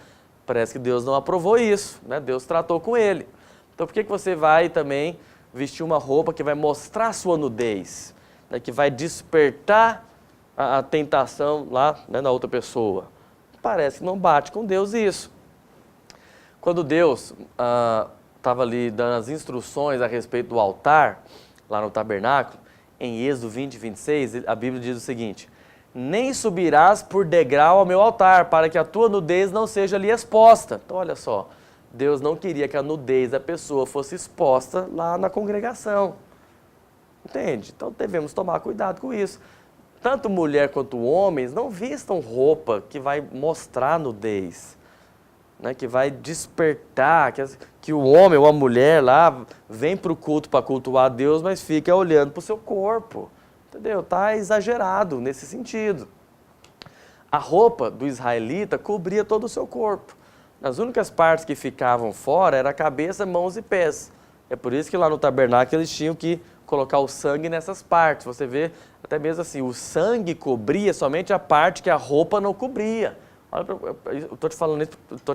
Parece que Deus não aprovou isso, né? Deus tratou com ele. Então, por que você vai também vestir uma roupa que vai mostrar a sua nudez, né, que vai despertar a tentação lá, né, na outra pessoa? Parece que não bate com Deus isso. Quando Deus estava ali dando as instruções a respeito do altar, lá no tabernáculo, em Êxodo 20, 26, a Bíblia diz o seguinte: nem subirás por degrau ao meu altar, para que a tua nudez não seja ali exposta. Então, olha só, Deus não queria que a nudez da pessoa fosse exposta lá na congregação. Entende? Então, devemos tomar cuidado com isso. Tanto mulher quanto homens não vistam roupa que vai mostrar nudez, né, que vai despertar, que o homem ou a mulher lá vem para o culto para cultuar a Deus, mas fica olhando para o seu corpo. Entendeu? Está exagerado nesse sentido. A roupa do israelita cobria todo o seu corpo. As únicas partes que ficavam fora era a cabeça, mãos e pés. É por isso que lá no tabernáculo eles tinham que colocar o sangue nessas partes. Você vê, até mesmo assim, o sangue cobria somente a parte que a roupa não cobria. Eu estou te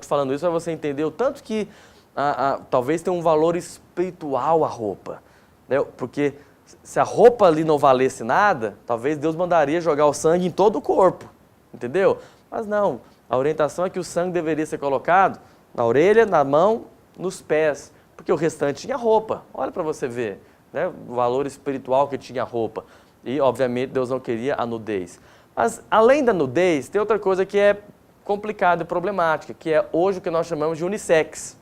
falando isso para você entender o tanto que talvez tenha um valor espiritual a roupa, né? Porque se a roupa ali não valesse nada, talvez Deus mandaria jogar o sangue em todo o corpo, entendeu? Mas não, a orientação é que o sangue deveria ser colocado na orelha, na mão, nos pés, porque o restante tinha roupa. Olha para você ver, né, o valor espiritual que tinha a roupa. E, obviamente, Deus não queria a nudez. Mas, além da nudez, tem outra coisa que é complicada e problemática, que é hoje o que nós chamamos de unissex.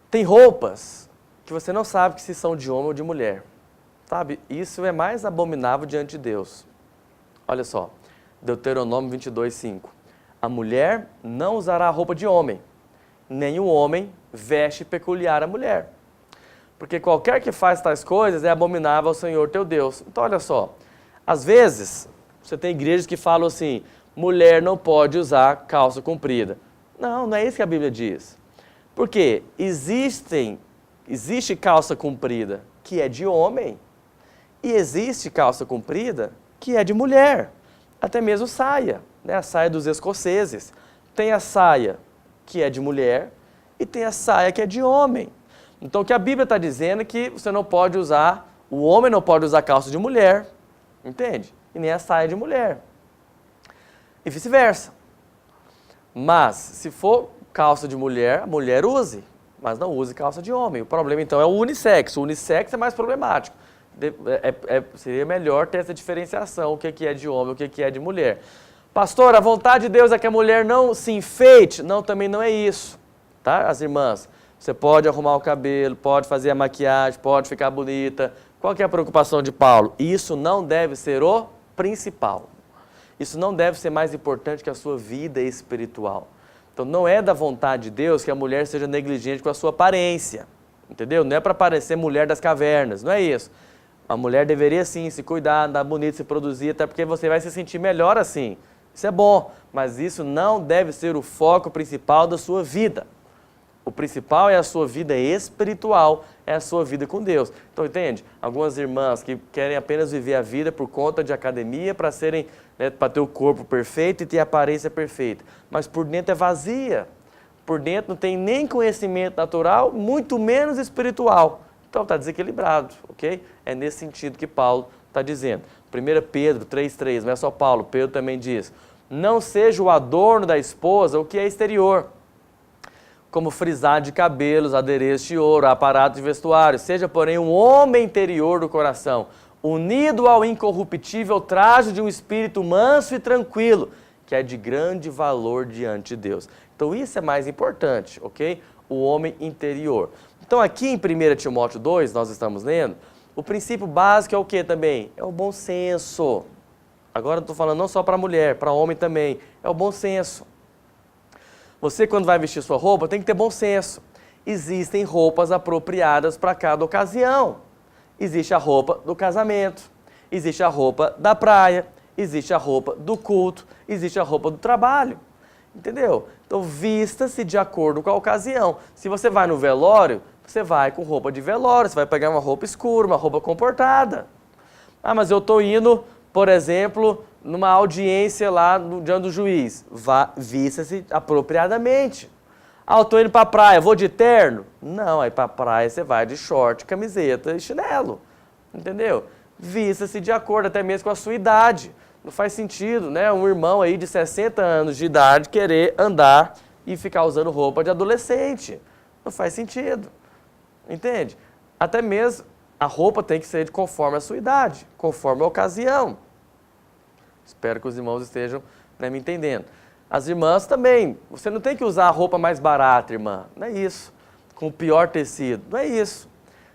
Tem roupas que você não sabe se são de homem ou de mulher, sabe? Isso é mais abominável diante de Deus. Olha só, Deuteronômio 22, 5. A mulher não usará roupa de homem, nem o homem veste peculiar à mulher. Porque qualquer que faz tais coisas é abominável ao Senhor teu Deus. Então, olha só, às vezes, você tem igrejas que falam assim, mulher não pode usar calça comprida. Não, não é isso que a Bíblia diz. Porque existe calça comprida que é de homem e existe calça comprida que é de mulher. Até mesmo saia, né? A saia dos escoceses. Tem a saia que é de mulher e tem a saia que é de homem. Então, o que a Bíblia está dizendo é que você não pode usar, o homem não pode usar calça de mulher, entende? E nem a saia de mulher. E vice-versa. Mas, se for calça de mulher, a mulher use, mas não use calça de homem. O problema, então, é o unissex. O unissex é mais problemático. Seria melhor ter essa diferenciação, o que é de homem, o que é de mulher. Pastor, a vontade de Deus é que a mulher não se enfeite? Não, também não é isso, tá? As irmãs, você pode arrumar o cabelo, pode fazer a maquiagem, pode ficar bonita. Qual que é a preocupação de Paulo? Isso não deve ser o principal. Isso não deve ser mais importante que a sua vida espiritual. Então não é da vontade de Deus que a mulher seja negligente com a sua aparência, entendeu? Não é para parecer mulher das cavernas, não é isso. A mulher deveria sim se cuidar, andar bonita, se produzir, até porque você vai se sentir melhor assim. Isso é bom, mas isso não deve ser o foco principal da sua vida. O principal é a sua vida espiritual, é a sua vida com Deus. Então, entende? Algumas irmãs que querem apenas viver a vida por conta de academia para serem, né, para ter o corpo perfeito e ter a aparência perfeita. Mas por dentro é vazia. Por dentro não tem nem conhecimento natural, muito menos espiritual. Então está desequilibrado, ok? É nesse sentido que Paulo está dizendo. 1 Pedro 3,3, não é só Paulo, Pedro também diz: não seja o adorno da esposa o que é exterior, como frisar de cabelos, adereço de ouro, aparato de vestuário. Seja, porém, um homem interior do coração, unido ao incorruptível traje de um espírito manso e tranquilo, que é de grande valor diante de Deus. Então isso é mais importante, ok? O homem interior. Então aqui em 1 Timóteo 2, nós estamos lendo, o princípio básico é o que também? É o bom senso. Agora eu estou falando não só para mulher, para homem também. É o bom senso. Você, quando vai vestir sua roupa, tem que ter bom senso. Existem roupas apropriadas para cada ocasião. Existe a roupa do casamento, existe a roupa da praia, existe a roupa do culto, existe a roupa do trabalho. Entendeu? Então, vista-se de acordo com a ocasião. Se você vai no velório, você vai com roupa de velório, você vai pegar uma roupa escura, uma roupa comportada. Ah, mas eu estou indo, por exemplo, numa audiência lá diante do juiz. Vista-se apropriadamente. Ah, eu estou indo para a praia, vou de terno? Não, aí para a praia você vai de short, camiseta e chinelo. Entendeu? Vista-se de acordo até mesmo com a sua idade. Não faz sentido, né? Um irmão aí de 60 anos de idade querer andar e ficar usando roupa de adolescente. Não faz sentido. Entende? Até mesmo a roupa tem que ser de conforme a sua idade, conforme a ocasião. Espero que os irmãos estejam, né, me entendendo. As irmãs também. Você não tem que usar a roupa mais barata, irmã. Não é isso. Com o pior tecido. Não é isso.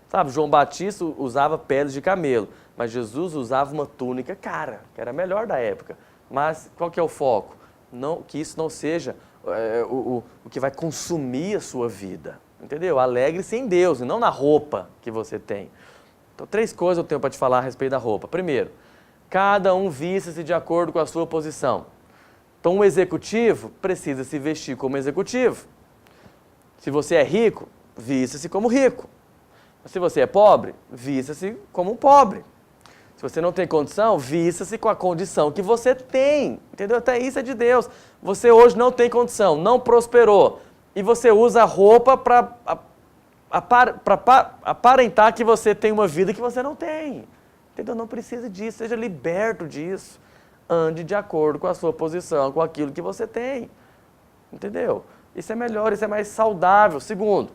Sabe, João Batista usava peles de camelo, mas Jesus usava uma túnica cara, que era a melhor da época. Mas qual que é o foco? Não, que isso não seja o que vai consumir a sua vida. Entendeu? Alegre-se em Deus e não na roupa que você tem. Então, 3 coisas eu tenho para te falar a respeito da roupa. Primeiro, cada um vista-se de acordo com a sua posição. Então, um executivo precisa se vestir como executivo. Se você é rico, vista-se como rico. Se você é pobre, vista-se como um pobre. Se você não tem condição, vista-se com a condição que você tem. Entendeu? Até isso é de Deus. Você hoje não tem condição, não prosperou. E você usa a roupa para aparentar que você tem uma vida que você não tem. Entendeu? Não precisa disso, seja liberto disso. Ande de acordo com a sua posição, com aquilo que você tem. Entendeu? Isso é melhor, isso é mais saudável. Segundo,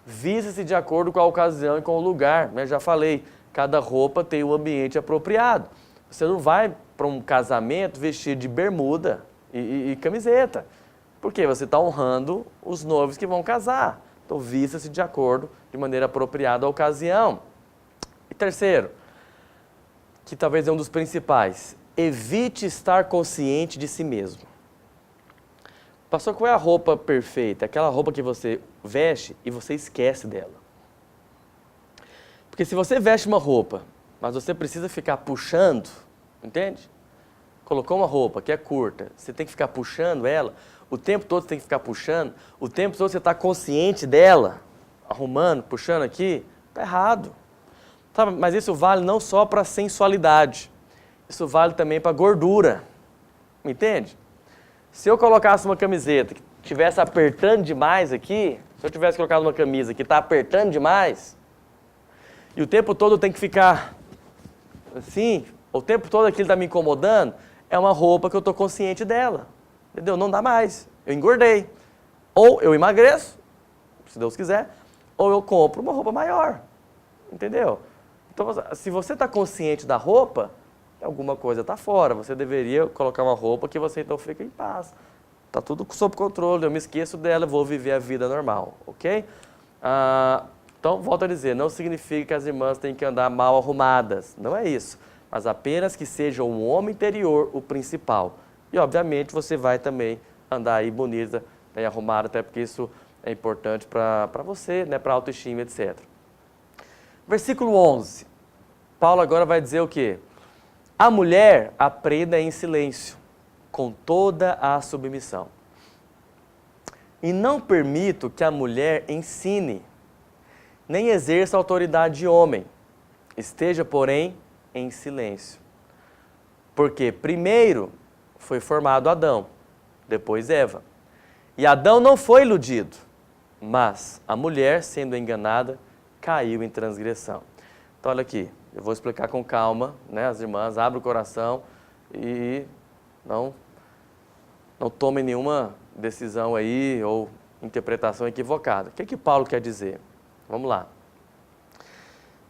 vista-se de acordo com a ocasião e com o lugar. Eu já falei, cada roupa tem um ambiente apropriado. Você não vai para um casamento vestido de bermuda e camiseta. Porque você está honrando os noivos que vão casar. Então, vista-se de acordo, de maneira apropriada à ocasião. E terceiro, que talvez é um dos principais, evite estar consciente de si mesmo. Pastor, qual é a roupa perfeita? Aquela roupa que você veste e você esquece dela. Porque se você veste uma roupa, mas você precisa ficar puxando, entende? Colocou uma roupa que é curta, você tem que ficar puxando ela, o tempo todo você tem que ficar puxando, o tempo todo você está consciente dela, arrumando, puxando aqui, está errado. Sabe? Mas isso vale não só para a sensualidade, isso vale também para a gordura, me entende? Se eu colocasse uma camiseta que estivesse apertando demais aqui, se eu tivesse colocado uma camisa que está apertando demais, e o tempo todo eu tenho que ficar assim, o tempo todo aquilo está me incomodando, é uma roupa que eu estou consciente dela. Entendeu? Não dá mais. Eu engordei. Ou eu emagreço, se Deus quiser, ou eu compro uma roupa maior. Entendeu? Então, se você está consciente da roupa, alguma coisa está fora. Você deveria colocar uma roupa que você então fica em paz. Está tudo sob controle, eu me esqueço dela, vou viver a vida normal, ok? Então, volto a dizer, não significa que as irmãs têm que andar mal arrumadas. Não é isso. Mas apenas que seja um homem interior o principal. E, obviamente, você vai também andar aí bonita, bem arrumada, até porque isso é importante para você, né, para a autoestima, etc. Versículo 11. Paulo agora vai dizer o quê? A mulher aprenda em silêncio, com toda a submissão. E não permito que a mulher ensine, nem exerça autoridade de homem. Esteja, porém, em silêncio. Porque primeiro foi formado Adão, depois Eva. E Adão não foi iludido, mas a mulher, sendo enganada, caiu em transgressão. Então, olha aqui, eu vou explicar com calma, né? As irmãs, abrem o coração e não tomem nenhuma decisão aí ou interpretação equivocada. O que Paulo quer dizer? Vamos lá.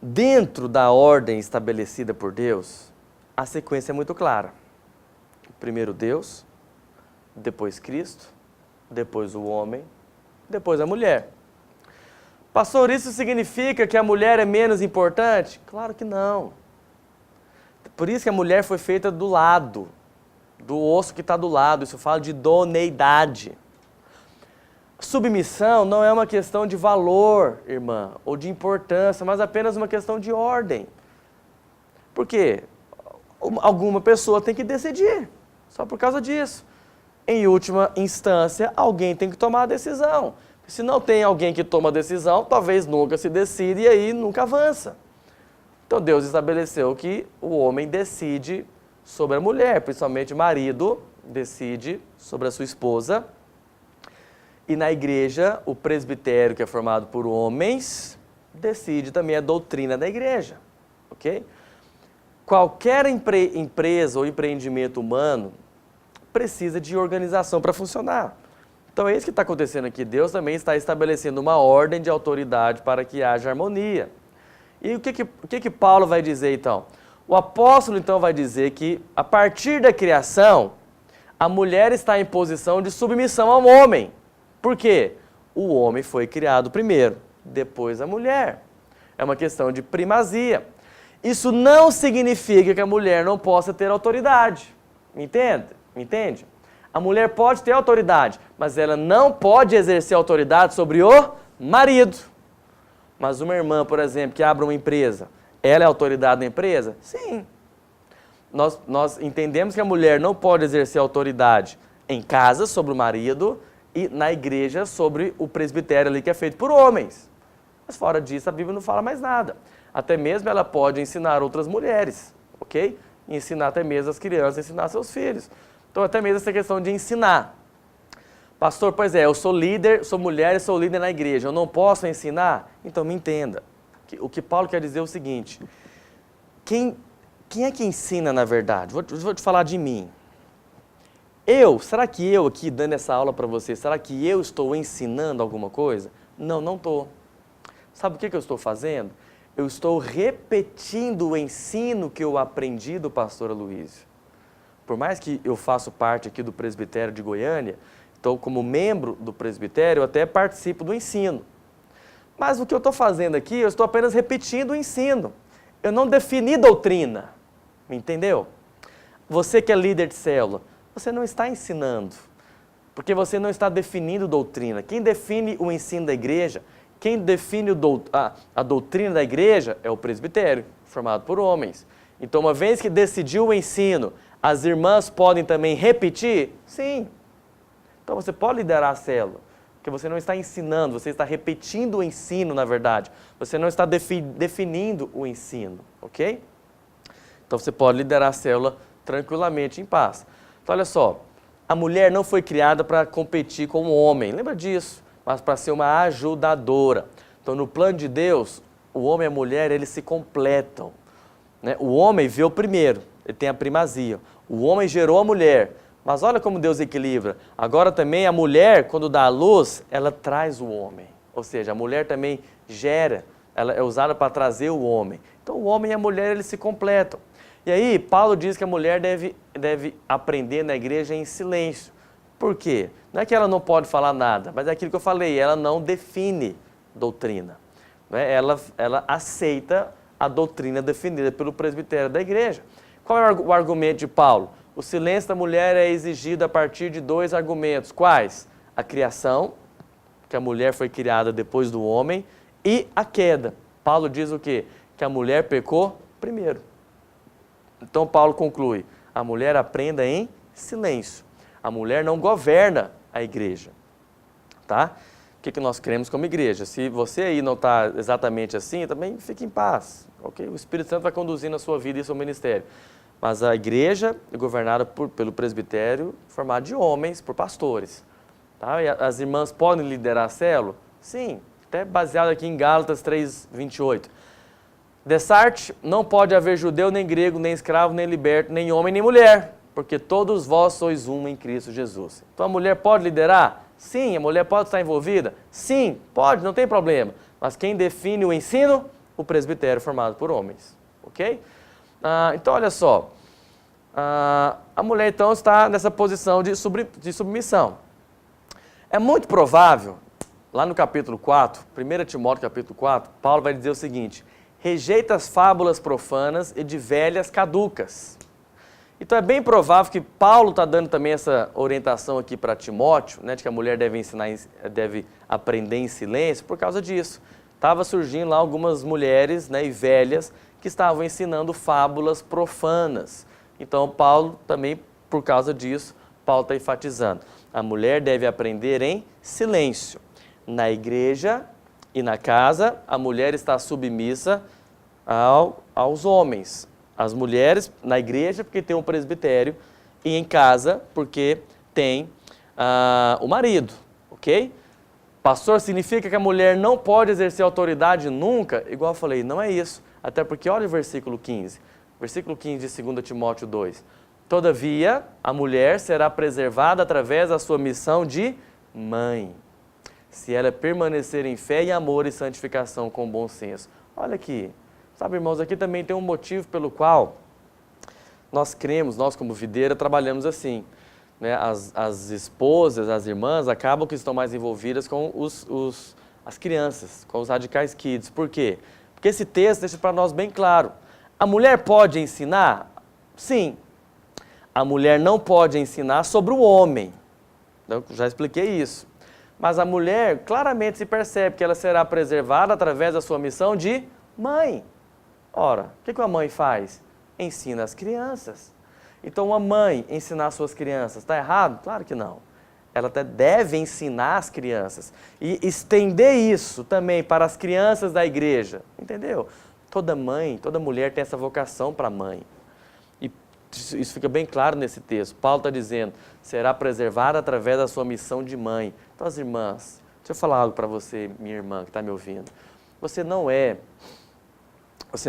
Dentro da ordem estabelecida por Deus, a sequência é muito clara. Primeiro Deus, depois Cristo, depois o homem, depois a mulher. Pastor, isso significa que a mulher é menos importante? Claro que não. Por isso que a mulher foi feita do lado, do osso que está do lado. Isso fala de idoneidade. Submissão não é uma questão de valor, irmã, ou de importância, mas apenas uma questão de ordem. Por quê? Alguma pessoa tem que decidir, só por causa disso. Em última instância, alguém tem que tomar a decisão. Se não tem alguém que toma a decisão, talvez nunca se decida e aí nunca avança. Então Deus estabeleceu que o homem decide sobre a mulher, principalmente o marido decide sobre a sua esposa. E na igreja, o presbitério, que é formado por homens, decide também a doutrina da igreja. Ok? Qualquer empresa ou empreendimento humano precisa de organização para funcionar. Então é isso que está acontecendo aqui. Deus também está estabelecendo uma ordem de autoridade para que haja harmonia. E o que Paulo vai dizer então? O apóstolo então vai dizer que a partir da criação, a mulher está em posição de submissão ao homem. Por quê? O homem foi criado primeiro, depois a mulher. É uma questão de primazia. Isso não significa que a mulher não possa ter autoridade. Me entende? A mulher pode ter autoridade, mas ela não pode exercer autoridade sobre o marido. Mas uma irmã, por exemplo, que abre uma empresa, ela é autoridade na empresa? Sim. Nós entendemos que a mulher não pode exercer autoridade em casa sobre o marido e na igreja sobre o presbitério ali que é feito por homens. Mas fora disso, a Bíblia não fala mais nada. Até mesmo ela pode ensinar outras mulheres, ok? Ensinar até mesmo as crianças, ensinar seus filhos. Então, até mesmo essa questão de ensinar. Pastor, pois é, eu sou líder, sou mulher e sou líder na igreja, eu não posso ensinar? Então, me entenda. O que Paulo quer dizer é o seguinte, quem é que ensina na verdade? Vou te falar de mim. Será que eu aqui dando essa aula para você, será que eu estou ensinando alguma coisa? Não, não estou. Sabe o que eu estou fazendo? Eu estou repetindo o ensino que eu aprendi do pastor Aloysio. Por mais que eu faça parte aqui do presbitério de Goiânia, então como membro do presbitério, eu até participo do ensino. Mas o que eu estou fazendo aqui, eu estou apenas repetindo o ensino. Eu não defini doutrina, me entendeu? Você que é líder de célula, você não está ensinando, porque você não está definindo doutrina. Quem define o ensino da igreja, quem define a doutrina da igreja é o presbitério, formado por homens. Então, uma vez que decidiu o ensino, as irmãs podem também repetir? Sim. Então, você pode liderar a célula, porque você não está ensinando, você está repetindo o ensino, na verdade. Você não está definindo o ensino, ok? Então, você pode liderar a célula tranquilamente, em paz. Então, olha só, a mulher não foi criada para competir com o homem, lembra disso? Mas para ser uma ajudadora. Então, no plano de Deus, o homem e a mulher, eles se completam. Né? O homem veio primeiro, ele tem a primazia. O homem gerou a mulher, mas olha como Deus equilibra. Agora também a mulher, quando dá a luz, ela traz o homem. Ou seja, a mulher também gera, ela é usada para trazer o homem. Então, o homem e a mulher, eles se completam. E aí, Paulo diz que a mulher deve aprender na igreja em silêncio. Por quê? Não é que ela não pode falar nada, mas é aquilo que eu falei, ela não define doutrina. Né? Ela aceita a doutrina definida pelo presbitério da igreja. Qual é o argumento de Paulo? O silêncio da mulher é exigido a partir de dois argumentos. Quais? a criação, que a mulher foi criada depois do homem, e a queda. Paulo diz o quê? Que a mulher pecou primeiro. Então Paulo conclui, a mulher aprenda em silêncio. A mulher não governa a igreja. Tá? O que nós queremos como igreja? Se você aí não está exatamente assim, também fique em paz. Okay? O Espírito Santo vai conduzindo a sua vida e o seu ministério. Mas a igreja é governada pelo presbitério, formado de homens, por pastores. Tá? E as irmãs podem liderar a célula? Sim, até baseado aqui em Gálatas 3:28. Dessarte, não pode haver judeu, nem grego, nem escravo, nem liberto, nem homem, nem mulher, porque todos vós sois um em Cristo Jesus. Então a mulher pode liderar? Sim. A mulher pode estar envolvida? Sim, pode, não tem problema. Mas quem define o ensino? O presbitério formado por homens. Ok? Então olha só, a mulher então está nessa posição de submissão. É muito provável, lá no capítulo 4, 1 Timóteo capítulo 4, Paulo vai dizer o seguinte: rejeita as fábulas profanas e de velhas caducas. Então é bem provável que Paulo está dando também essa orientação aqui para Timóteo, né, de que a mulher deve aprender em silêncio por causa disso. Estava surgindo lá algumas mulheres, né, e velhas que estavam ensinando fábulas profanas. Então Paulo também, por causa disso, Paulo está enfatizando. A mulher deve aprender em silêncio. Na igreja e na casa, a mulher está submissa aos homens. As mulheres na igreja, porque tem um presbitério, e em casa, porque tem o marido, ok? Pastor, significa que a mulher não pode exercer autoridade nunca? Igual eu falei, não é isso. Até porque, olha o versículo 15. Versículo 15 de 2 Timóteo 2. Todavia, a mulher será preservada através da sua missão de mãe, se ela permanecer em fé e amor e santificação com bom senso. Olha aqui. Sabe, irmãos, aqui também tem um motivo pelo qual nós cremos, nós como videira trabalhamos assim. Né? As esposas, as irmãs acabam que estão mais envolvidas com as crianças, com os radicais kids. Por quê? Porque esse texto deixa para nós bem claro. A mulher pode ensinar? Sim. A mulher não pode ensinar sobre o homem. Eu já expliquei isso. Mas a mulher claramente se percebe que ela será preservada através da sua missão de mãe. Ora, o que uma mãe faz? Ensina as crianças. Então, uma mãe ensinar suas crianças, está errado? Claro que não. Ela até deve ensinar as crianças e estender isso também para as crianças da igreja. Entendeu? Toda mãe, toda mulher tem essa vocação para mãe. E isso fica bem claro nesse texto. Paulo está dizendo, será preservada através da sua missão de mãe. Então, as irmãs, deixa eu falar algo para você, minha irmã que está me ouvindo. Você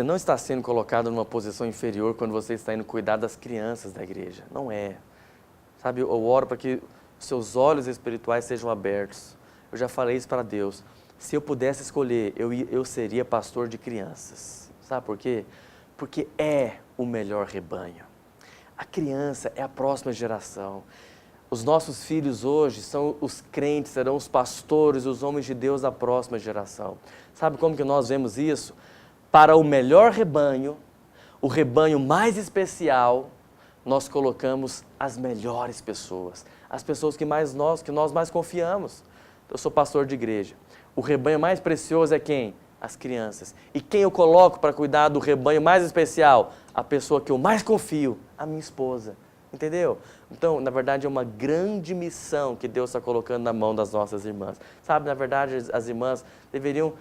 não está sendo colocado numa posição inferior quando você está indo cuidar das crianças da igreja. Não é. Sabe, eu oro para que seus olhos espirituais sejam abertos. Eu já falei isso para Deus. Se eu pudesse escolher, eu seria pastor de crianças. Sabe por quê? Porque é o melhor rebanho. A criança é a próxima geração. Os nossos filhos hoje são os crentes, serão os pastores, os homens de Deus da próxima geração. Sabe como que nós vemos isso? Para o melhor rebanho, o rebanho mais especial, nós colocamos as melhores pessoas, as pessoas que nós mais confiamos. Eu sou pastor de igreja. O rebanho mais precioso é quem? As crianças. E quem eu coloco para cuidar do rebanho mais especial? A pessoa que eu mais confio, a minha esposa. Entendeu? Então, na verdade, é uma grande missão que Deus está colocando na mão das nossas irmãs. Sabe, na verdade, as irmãs deveriam,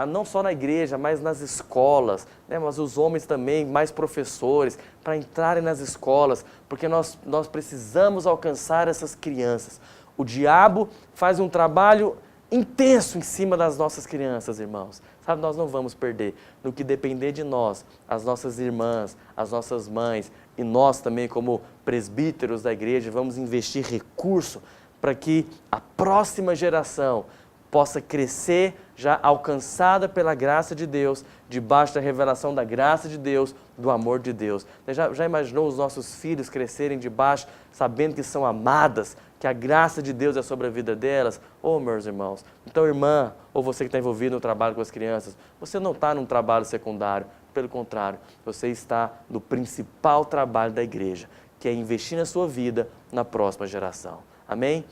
não só na igreja, mas nas escolas, né? Mas os homens também, mais professores, para entrarem nas escolas, porque nós precisamos alcançar essas crianças. O diabo faz um trabalho intenso em cima das nossas crianças, irmãos. Sabe, nós não vamos perder. No que depender de nós, as nossas irmãs, as nossas mães e nós também como presbíteros da igreja, vamos investir recurso para que a próxima geração possa crescer já alcançada pela graça de Deus, debaixo da revelação da graça de Deus, do amor de Deus. Já imaginou os nossos filhos crescerem debaixo, sabendo que são amadas, que a graça de Deus é sobre a vida delas? Oh, meus irmãos, então irmã, ou você que está envolvido no trabalho com as crianças, você não está num trabalho secundário, pelo contrário, você está no principal trabalho da igreja, que é investir na sua vida na próxima geração. Amém?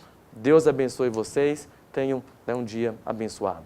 Deus abençoe vocês. Tenham um dia abençoado.